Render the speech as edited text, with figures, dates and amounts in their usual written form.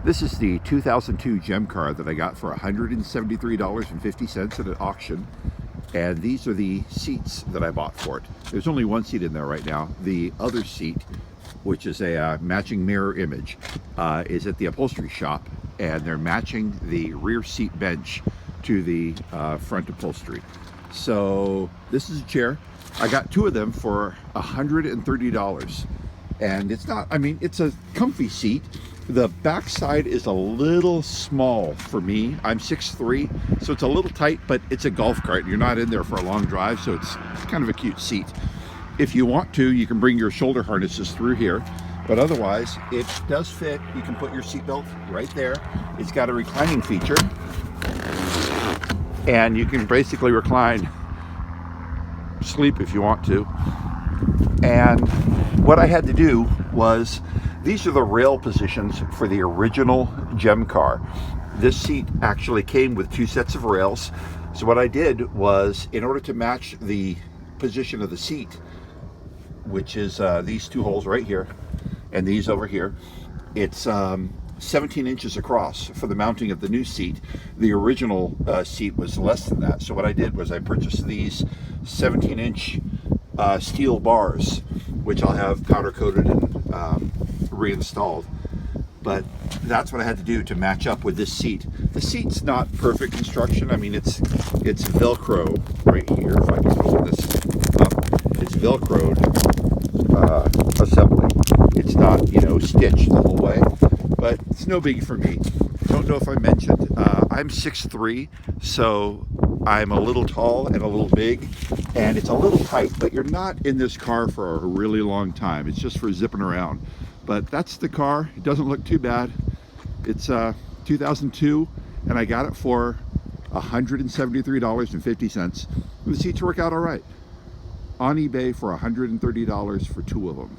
This is the 2002 Gem car that I got for $173.50 at an auction. And these are the seats that I bought for it. There's only one seat in there right now. The other seat, which is a matching mirror image, is at the upholstery shop, and they're matching the rear seat bench to the front upholstery. So this is a chair. I got two of them for $130. And it's not, I mean, it's a comfy seat. The back side is a little small for me. I'm 6'3", so it's a little tight, but it's a golf cart. You're not in there for a long drive, so it's kind of a cute seat. If you want to, you can bring your shoulder harnesses through here, but otherwise, it does fit. You can put your seatbelt right there. It's got a reclining feature, and you can basically recline, sleep if you want to. And what I had to do was, these are the rail positions for the original Gem car. This seat actually came with two sets of rails. So what I did was, in order to match the position of the seat, which is these two holes right here and these over here, it's 17 inches across for the mounting of the new seat. The original seat was less than that. So what I did was I purchased these 17-inch steel bars, which I'll have powder coated and reinstalled. But that's what I had to do to match up with this seat. The seat's not perfect construction. I mean, it's Velcro right here. If I can hold this up, it's Velcroed assembly. It's not, you know, stitched the whole way, but it's no biggie for me. Don't know if I mentioned, I'm 6'3", so I'm a little tall and a little big, and it's a little tight, but you're not in this car for a really long time. It's just for zipping around. But that's the car. It doesn't look too bad. It's 2002, and I got it for $173.50. The seats work out all right. On eBay for $130 for two of them.